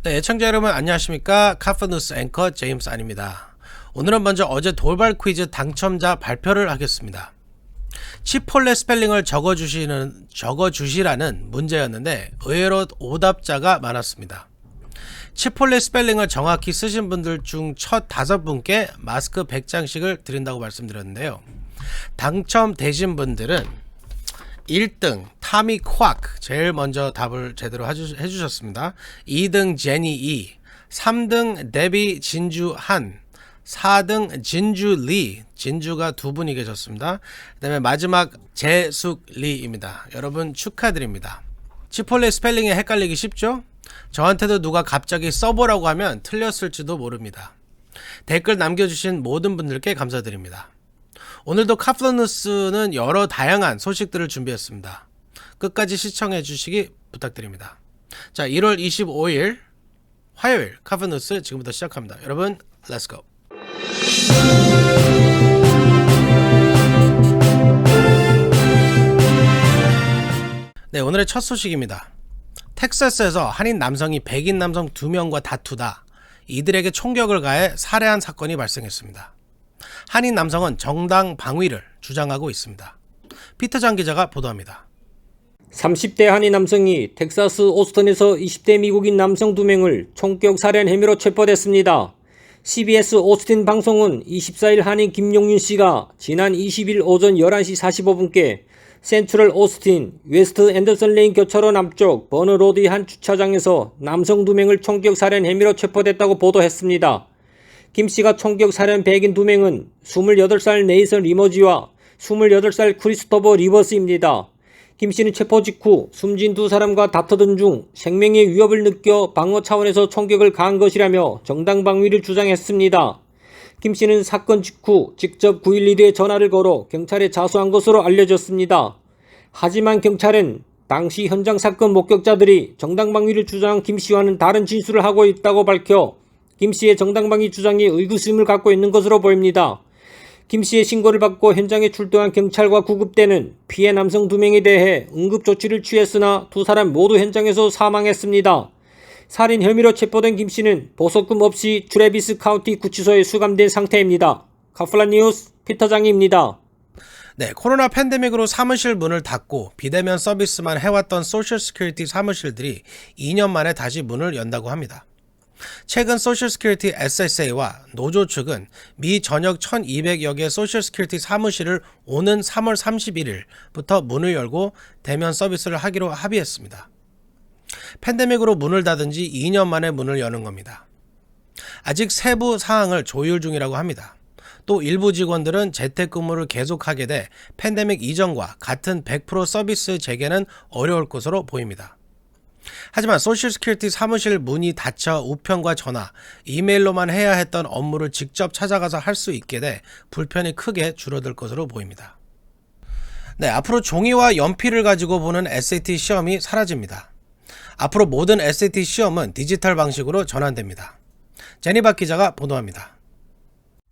네, 애청자 여러분 안녕하십니까? 카프뉴스 앵커 제임스 안입니다. 오늘은 먼저 어제 돌발 퀴즈 당첨자 발표를 하겠습니다. 치폴레 스펠링을 적어주시라는 문제였는데 의외로 오답자가 많았습니다. 치폴레 스펠링을 정확히 쓰신 분들 중 첫 5분께 마스크 100장씩을 드린다고 말씀드렸는데요. 당첨되신 분들은 1등 타미 콱 제일 먼저 답을 제대로 해주셨습니다. 2등 제니 이, 3등 데비 진주 한, 4등 진주 리, 진주가 2분이 계셨습니다. 그 다음에 마지막 재숙 리입니다. 여러분 축하드립니다. 치폴레 스펠링이 헷갈리기 쉽죠? 저한테도 누가 갑자기 써보라고 하면 틀렸을지도 모릅니다. 댓글 남겨주신 모든 분들께 감사드립니다. 오늘도 카플러뉴스는 여러 다양한 소식들을 준비했습니다. 끝까지 시청해 주시기 부탁드립니다. 자, 1월 25일 화요일 카플러뉴스 지금부터 시작합니다. 여러분, 렛츠고! 네, 오늘의 첫 소식입니다. 텍사스에서 한인 남성이 백인 남성 2명과 다투다 이들에게 총격을 가해 살해한 사건이 발생했습니다. 한인 남성은 정당 방위를 주장하고 있습니다. 피터장 기자가 보도합니다. 30대 한인 남성이 텍사스 오스틴에서 20대 미국인 남성 2명을 총격 살해한 혐의로 체포됐습니다. CBS 오스틴 방송은 24일 한인 김용윤 씨가 지난 20일 오전 11시 45분께 센트럴 오스틴 웨스트 앤더슨 레인 교차로 남쪽 버너 로드의 한 주차장에서 남성 2명을 총격 살해한 혐의로 체포됐다고 보도했습니다. 김 씨가 총격 살해한 백인 2명은 28살 네이선 리머지와 28살 크리스토퍼 리버스입니다. 김 씨는 체포 직후 숨진 2사람과 다투던 중 생명의 위협을 느껴 방어 차원에서 총격을 가한 것이라며 정당 방위를 주장했습니다. 김 씨는 사건 직후 직접 911에 전화를 걸어 경찰에 자수한 것으로 알려졌습니다. 하지만 경찰은 당시 현장 사건 목격자들이 정당 방위를 주장한 김 씨와는 다른 진술을 하고 있다고 밝혀 김 씨의 정당방위 주장이 의구심을 갖고 있는 것으로 보입니다. 김 씨의 신고를 받고 현장에 출동한 경찰과 구급대는 피해 남성 2명에 대해 응급조치를 취했으나 2사람 모두 현장에서 사망했습니다. 살인 혐의로 체포된 김 씨는 보석금 없이 트래비스 카운티 구치소에 수감된 상태입니다. 카플라 뉴스 피터장입니다. 네, 코로나 팬데믹으로 사무실 문을 닫고 비대면 서비스만 해왔던 소셜 시큐리티 사무실들이 2년 만에 다시 문을 연다고 합니다. 최근 소셜 시큐리티 SSA와 노조 측은 미 전역 1200여 개 소셜 시큐리티 사무실을 오는 3월 31일부터 문을 열고 대면 서비스를 하기로 합의했습니다. 팬데믹으로 문을 닫은 지 2년 만에 문을 여는 겁니다. 아직 세부 사항을 조율 중이라고 합니다. 또 일부 직원들은 재택근무를 계속하게 돼 팬데믹 이전과 같은 100% 서비스 재개는 어려울 것으로 보입니다. 하지만 소셜 시큐리티 사무실 문이 닫혀 우편과 전화, 이메일로만 해야 했던 업무를 직접 찾아가서 할 수 있게 돼 불편이 크게 줄어들 것으로 보입니다. 네, 앞으로 종이와 연필을 가지고 보는 SAT 시험이 사라집니다. 앞으로 모든 SAT 시험은 디지털 방식으로 전환됩니다. 제니박 기자가 보도합니다.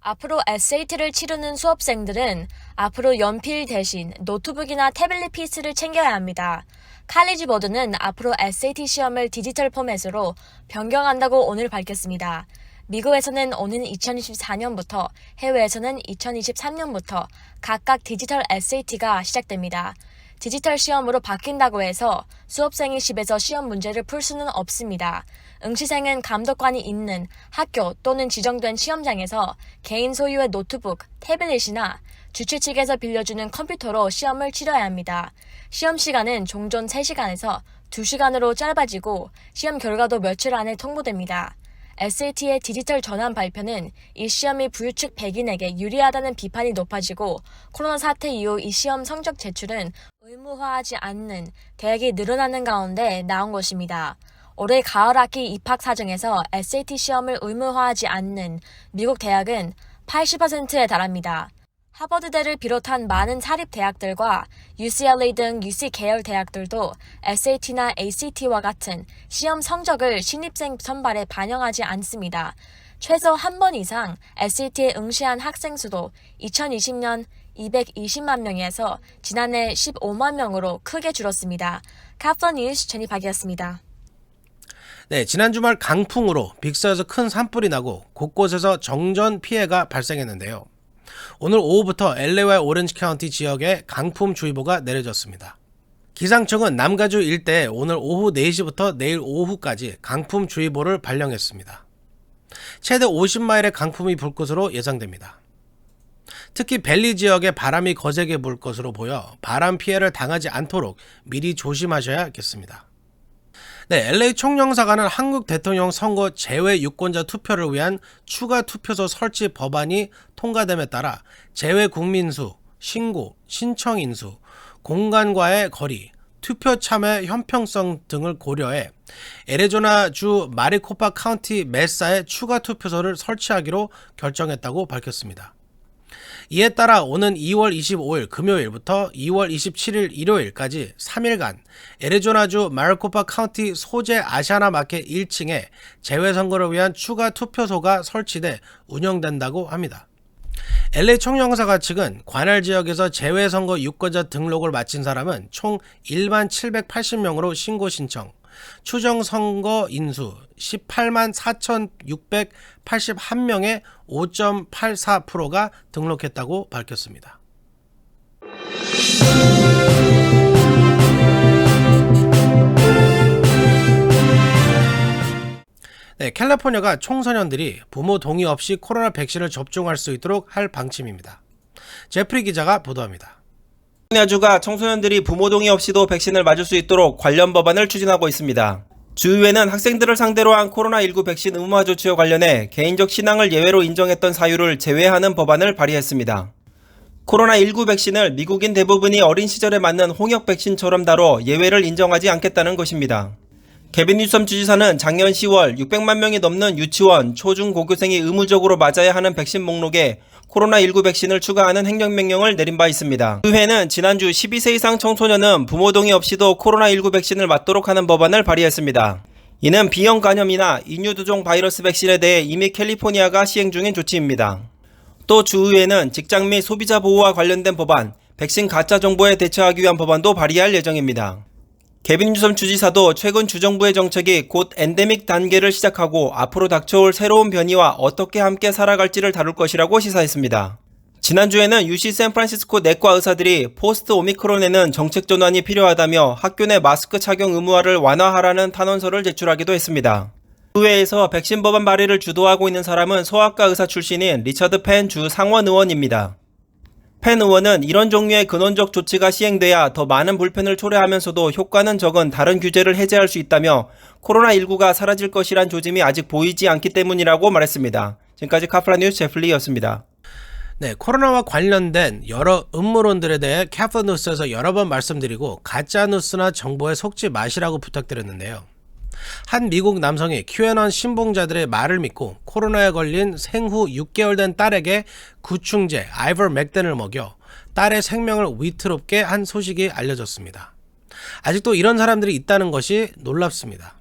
앞으로 SAT를 치르는 수험생들은 앞으로 연필 대신 노트북이나 태블릿 PC를 챙겨야 합니다. 칼리지 보드는 앞으로 SAT 시험을 디지털 포맷으로 변경한다고 오늘 밝혔습니다. 미국에서는 오는 2024년부터 해외에서는 2023년부터 각각 디지털 SAT가 시작됩니다. 디지털 시험으로 바뀐다고 해서 수험생이 집에서 시험 문제를 풀 수는 없습니다. 응시생은 감독관이 있는 학교 또는 지정된 시험장에서 개인 소유의 노트북, 태블릿이나 주최 측에서 빌려주는 컴퓨터로 시험을 치러야 합니다. 시험 시간은 종전 3시간에서 2시간으로 짧아지고 시험 결과도 며칠 안에 통보됩니다. SAT의 디지털 전환 발표는 이 시험이 부유층 백인에게 유리하다는 비판이 높아지고 코로나 사태 이후 이 시험 성적 제출은 의무화하지 않는 대학이 늘어나는 가운데 나온 것입니다. 올해 가을 학기 입학 사정에서 SAT 시험을 의무화하지 않는 미국 대학은 80%에 달합니다. 하버드대를 비롯한 많은 사립대학들과 UCLA 등 UC 계열 대학들도 SAT나 ACT와 같은 시험 성적을 신입생 선발에 반영하지 않습니다. 최소 한 번 이상 SAT에 응시한 학생 수도 2020년, 220만 명에서 지난해 15만 명으로 크게 줄었습니다. 카플런 뉴스 제니박이었습니다. 네, 지난 주말 강풍으로 빅서에서 큰 산불이 나고 곳곳에서 정전 피해가 발생했는데요. 오늘 오후부터 LA와 오렌지 카운티 지역에 강풍주의보가 내려졌습니다. 기상청은 남가주 일대에 오늘 오후 4시부터 내일 오후까지 강풍주의보를 발령했습니다. 최대 50마일의 강풍이 불 것으로 예상됩니다. 특히 밸리 지역에 바람이 거세게 불 것으로 보여 바람 피해를 당하지 않도록 미리 조심하셔야겠습니다. 네, LA 총영사관은 한국 대통령 선거 제외 유권자 투표를 위한 추가 투표소 설치 법안이 통과됨에 따라 제외 국민수, 신고, 신청 인수, 공간과의 거리, 투표 참여 형평성 등을 고려해 애리조나주 마리코파 카운티 메사에 추가 투표소를 설치하기로 결정했다고 밝혔습니다. 이에 따라 오는 2월 25일 금요일부터 2월 27일 일요일까지 3일간 애리조나주 마리코파 카운티 소재 아시아나 마켓 1층에 재외선거를 위한 추가 투표소가 설치돼 운영된다고 합니다. LA 총영사관 측은 관할 지역에서 재외선거 유권자 등록을 마친 사람은 총 1만 780명으로 신고 신청, 추정 선거 인수 18만 4,681명의 5.84%가 등록했다고 밝혔습니다. 네, 캘리포니아가 청소년들이 부모 동의 없이 코로나 백신을 접종할 수 있도록 할 방침입니다. 제프리 기자가 보도합니다. 캘리포니아주가 청소년들이 부모 동의 없이도 백신을 맞을 수 있도록 관련 법안을 추진하고 있습니다. 주의회는 학생들을 상대로 한 코로나19 백신 의무화 조치와 관련해 개인적 신앙을 예외로 인정했던 사유를 제외하는 법안을 발의했습니다. 코로나19 백신을 미국인 대부분이 어린 시절에 맞는 홍역 백신처럼 다뤄 예외를 인정하지 않겠다는 것입니다. 개빈 뉴섬 주지사는 작년 10월 600만 명이 넘는 유치원, 초중 고교생이 의무적으로 맞아야 하는 백신 목록에 코로나19 백신을 추가하는 행정명령을 내린 바 있습니다. 의회는 지난주 12세 이상 청소년은 부모 동의 없이도 코로나19 백신을 맞도록 하는 법안을 발의했습니다. 이는 B형 간염이나 인유두종 바이러스 백신에 대해 이미 캘리포니아가 시행 중인 조치입니다. 또 주의회는 직장 및 소비자 보호와 관련된 법안, 백신 가짜 정보에 대처하기 위한 법안도 발의할 예정입니다. 개빈 뉴섬 주지사도 최근 주정부의 정책이 곧 엔데믹 단계를 시작하고 앞으로 닥쳐올 새로운 변이와 어떻게 함께 살아갈지를 다룰 것이라고 시사했습니다. 지난주에는 UC 샌프란시스코 내과 의사들이 포스트 오미크론에는 정책 전환이 필요하다며 학교 내 마스크 착용 의무화를 완화하라는 탄원서를 제출하기도 했습니다. 의회에서 백신 법안 발의를 주도하고 있는 사람은 소아과 의사 출신인 리처드 펜 주 상원 의원입니다. 펜 의원은 이런 종류의 근원적 조치가 시행돼야 더 많은 불편을 초래하면서도 효과는 적은 다른 규제를 해제할 수 있다며 코로나19가 사라질 것이란 조짐이 아직 보이지 않기 때문이라고 말했습니다. 지금까지 카플란 뉴스 제플리였습니다. 네, 코로나와 관련된 여러 음모론들에 대해 카플란 뉴스에서 여러 번 말씀드리고 가짜 뉴스나 정보에 속지 마시라고 부탁드렸는데요. 한 미국 남성이 QAnon 신봉자들의 말을 믿고 코로나에 걸린 생후 6개월 된 딸에게 구충제 아이버맥틴을 먹여 딸의 생명을 위태롭게 한 소식이 알려졌습니다. 아직도 이런 사람들이 있다는 것이 놀랍습니다.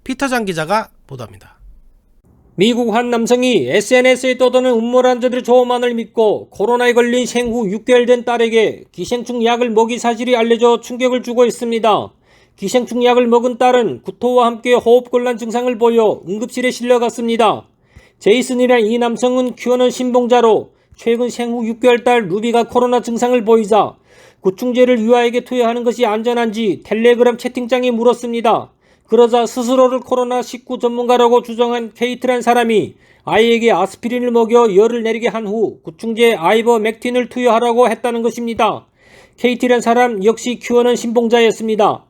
피터장 기자가 보도합니다. 미국 한 남성이 SNS에 떠도는 음모론자들의 조언만을 믿고 코로나에 걸린 생후 6개월 된 딸에게 기생충 약을 먹인 사실이 알려져 충격을 주고 있습니다. 기생충 약을 먹은 딸은 구토와 함께 호흡곤란 증상을 보여 응급실에 실려갔습니다. 제이슨이란 이 남성은 QAnon 신봉자로 최근 생후 6개월 딸 루비가 코로나 증상을 보이자 구충제를 유아에게 투여하는 것이 안전한지 텔레그램 채팅창에 물었습니다. 그러자 스스로를 코로나19 전문가라고 주장한 케이트란 사람이 아이에게 아스피린을 먹여 열을 내리게 한 후 구충제 아이버맥틴을 투여하라고 했다는 것입니다. 케이트란 사람 역시 QAnon 신봉자였습니다.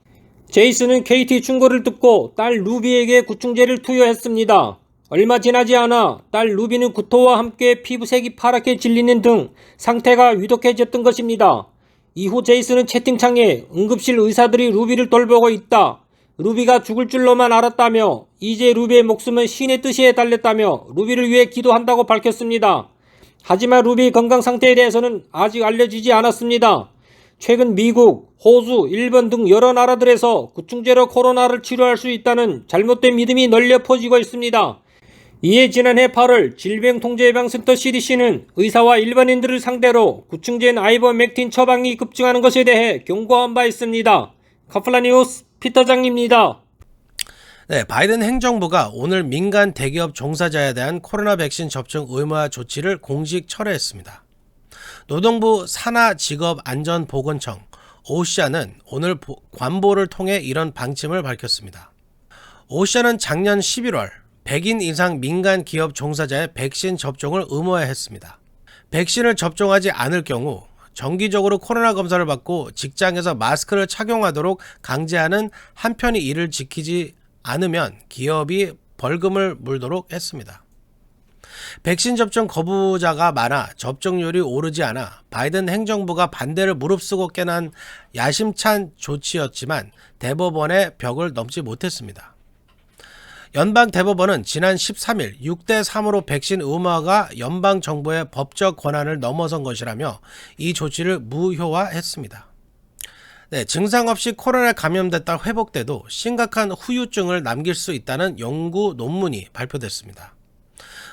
제이슨은 케이티 충고를 듣고 딸 루비에게 구충제를 투여했습니다. 얼마 지나지 않아 딸 루비는 구토와 함께 피부색이 파랗게 질리는 등 상태가 위독해졌던 것입니다. 이후 제이슨은 채팅창에 응급실 의사들이 루비를 돌보고 있다. 루비가 죽을 줄로만 알았다며 이제 루비의 목숨은 신의 뜻에 달렸다며 루비를 위해 기도한다고 밝혔습니다. 하지만 루비의 건강 상태에 대해서는 아직 알려지지 않았습니다. 최근 미국, 호주, 일본 등 여러 나라들에서 구충제로 코로나를 치료할 수 있다는 잘못된 믿음이 널려 퍼지고 있습니다. 이에 지난해 8월 질병통제예방센터 CDC는 의사와 일반인들을 상대로 구충제인 아이버맥틴 처방이 급증하는 것에 대해 경고한 바 있습니다. 카플라 뉴스 피터장입니다. 네, 바이든 행정부가 오늘 민간 대기업 종사자에 대한 코로나 백신 접종 의무화 조치를 공식 철회했습니다. 노동부 산하직업안전보건청 OSHA는 오늘 관보를 통해 이런 방침을 밝혔습니다. OSHA는 작년 11월 100인 이상 민간 기업 종사자의 백신 접종을 의무화했습니다. 백신을 접종하지 않을 경우 정기적으로 코로나 검사를 받고 직장에서 마스크를 착용하도록 강제하는 한편의 이를 지키지 않으면 기업이 벌금을 물도록 했습니다. 백신 접종 거부자가 많아 접종률이 오르지 않아 바이든 행정부가 반대를 무릅쓰고 깨난 야심찬 조치였지만 대법원의 벽을 넘지 못했습니다. 연방 대법원은 지난 13일 6대3으로 백신 의무화가 연방 정부의 법적 권한을 넘어선 것이라며 이 조치를 무효화했습니다. 네, 증상 없이 코로나에 감염됐다 회복돼도 심각한 후유증을 남길 수 있다는 연구 논문이 발표됐습니다.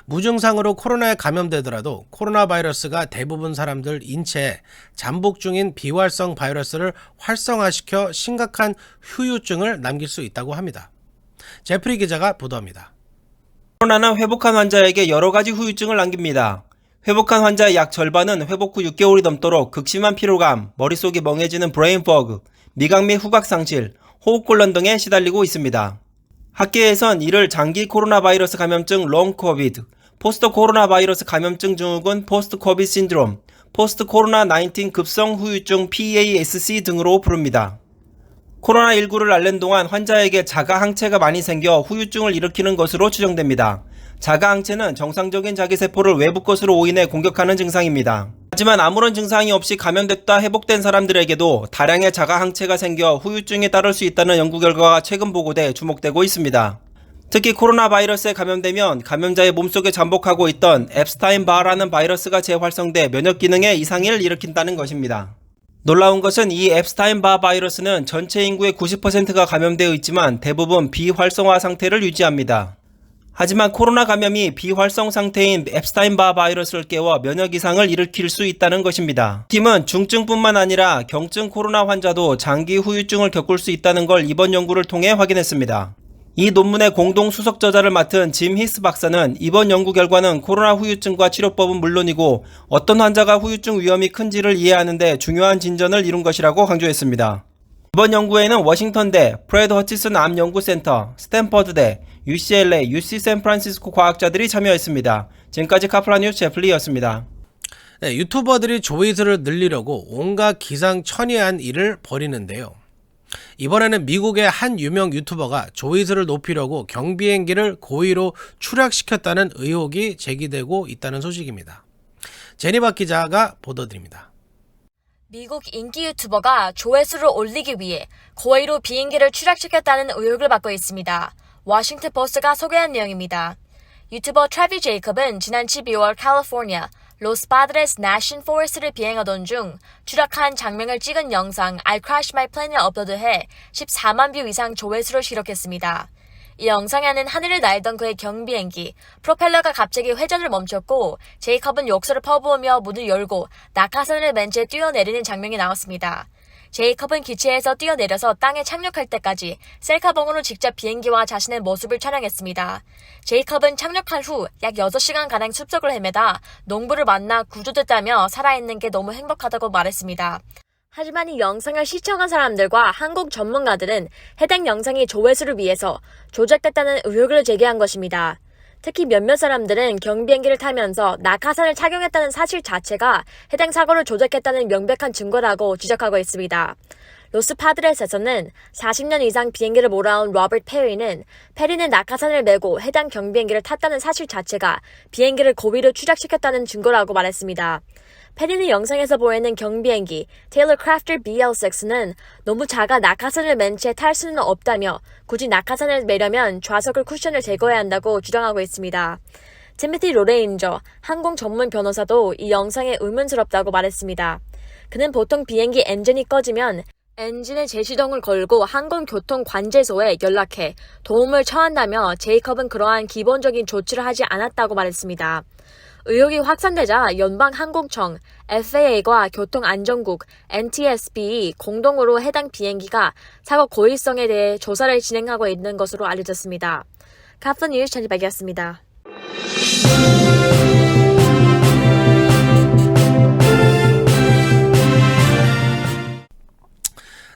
무증상으로 코로나에 감염되더라도 코로나 바이러스가 대부분 사람들 인체에 잠복 중인 비활성 바이러스를 활성화시켜 심각한 후유증을 남길 수 있다고 합니다. 제프리 기자가 보도합니다. 코로나는 회복한 환자에게 여러 가지 후유증을 남깁니다. 회복한 환자의 약 절반은 회복 후 6개월이 넘도록 극심한 피로감, 머릿속이 멍해지는 브레인 포그, 미각 및 후각 상실, 호흡곤란 등에 시달리고 있습니다. 학계에선 이를 장기 코로나 바이러스 감염증 롱 코비드, 포스트 코로나 바이러스 감염증 증후군 포스트 코비드 신드롬, 포스트 코로나 19 급성 후유증 PASC 등으로 부릅니다. 코로나19를 앓는 동안 환자에게 자가 항체가 많이 생겨 후유증을 일으키는 것으로 추정됩니다. 자가 항체는 정상적인 자기세포를 외부 것으로 오인해 공격하는 증상입니다. 하지만 아무런 증상이 없이 감염됐다 회복된 사람들에게도 다량의 자가 항체가 생겨 후유증에 따를 수 있다는 연구 결과가 최근 보고돼 주목되고 있습니다. 특히 코로나 바이러스에 감염되면 감염자의 몸속에 잠복하고 있던 앱스타인-바라는 바이러스가 재활성돼 면역 기능에 이상을 일으킨다는 것입니다. 놀라운 것은 이 앱스타인-바 바이러스는 전체 인구의 90%가 감염되어 있지만 대부분 비활성화 상태를 유지합니다. 하지만 코로나 감염이 비활성 상태인 앱스타인-바 바이러스를 깨워 면역 이상을 일으킬 수 있다는 것입니다. 팀은 중증뿐만 아니라 경증 코로나 환자도 장기 후유증을 겪을 수 있다는 걸 이번 연구를 통해 확인했습니다. 이 논문의 공동 수석 저자를 맡은 짐 히스 박사는 이번 연구 결과는 코로나 후유증과 치료법은 물론이고 어떤 환자가 후유증 위험이 큰지를 이해하는 데 중요한 진전을 이룬 것이라고 강조했습니다. 이번 연구에는 워싱턴대, 프레드 허치슨 암연구센터, 스탠퍼드대, UCLA, UC 샌프란시스코 과학자들이 참여했습니다. 지금까지 카플라 뉴스 제플리였습니다. 네, 유튜버들이 조회수를 늘리려고 온갖 기상천외한 일을 벌이는데요. 이번에는 미국의 한 유명 유튜버가 조회수를 높이려고 경비행기를 고의로 추락시켰다는 의혹이 제기되고 있다는 소식입니다. 제니박 기자가 보도드립니다. 미국 인기 유튜버가 조회수를 올리기 위해 고의로 비행기를 추락시켰다는 의혹을 받고 있습니다. 워싱턴 포스트가 소개한 내용입니다. 유튜버 트래비 제이컵은 지난 12월 캘리포니아 로스 파드레스 내셔널 포레스트를 비행하던 중 추락한 장면을 찍은 영상 I Crashed My Plane을 업로드해 14만 뷰 이상 조회수를 기록했습니다. 이 영상에는 하늘을 날던 그의 경비행기, 프로펠러가 갑자기 회전을 멈췄고 제이컵은 욕설을 퍼부으며 문을 열고 낙하산을 맨 채 뛰어내리는 장면이 나왔습니다. 제이컵은 기체에서 뛰어내려서 땅에 착륙할 때까지 셀카봉으로 직접 비행기와 자신의 모습을 촬영했습니다. 제이컵은 착륙한 후 약 6시간가량 숲속을 헤매다 농부를 만나 구조됐다며 살아있는 게 너무 행복하다고 말했습니다. 하지만 이 영상을 시청한 사람들과 한국 전문가들은 해당 영상이 조회수를 위해서 조작됐다는 의혹을 제기한 것입니다. 특히 몇몇 사람들은 경비행기를 타면서 낙하산을 착용했다는 사실 자체가 해당 사고를 조작했다는 명백한 증거라고 지적하고 있습니다. 로스 파드레스에서는 40년 이상 비행기를 몰아온 로버트 페리는 낙하산을 메고 해당 경비행기를 탔다는 사실 자체가 비행기를 고의로 추락시켰다는 증거라고 말했습니다. 페리는 영상에서 보이는 경비행기 테일러 크래프터 BL6는 너무 작아 낙하산을 맨 채 탈 수는 없다며 굳이 낙하산을 매려면 좌석을 쿠션을 제거해야 한다고 주장하고 있습니다. 티모티 로레인저 항공 전문 변호사도 이 영상에 의문스럽다고 말했습니다. 그는 보통 비행기 엔진이 꺼지면 엔진의 재시동을 걸고 항공교통관제소에 연락해 도움을 청한다며 제이컵은 그러한 기본적인 조치를 하지 않았다고 말했습니다. 의혹이 확산되자 연방항공청, FAA과 교통안전국, NTSB 공동으로 해당 비행기가 사고 고의성에 대해 조사를 진행하고 있는 것으로 알려졌습니다. 카플 뉴스 전지박이었습니다.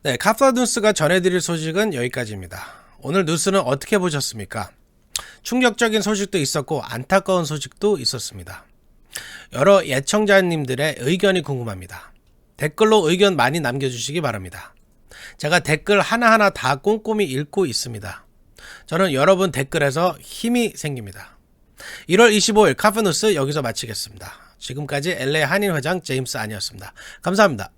네, 카플 뉴스가 전해드릴 소식은 여기까지입니다. 오늘 뉴스는 어떻게 보셨습니까? 충격적인 소식도 있었고 안타까운 소식도 있었습니다. 여러 예청자님들의 의견이 궁금합니다. 댓글로 의견 많이 남겨주시기 바랍니다. 제가 댓글 하나하나 다 꼼꼼히 읽고 있습니다. 저는 여러분 댓글에서 힘이 생깁니다. 1월 25일 카프뉴스 여기서 마치겠습니다. 지금까지 LA 한인회장 제임스 안이었습니다. 감사합니다.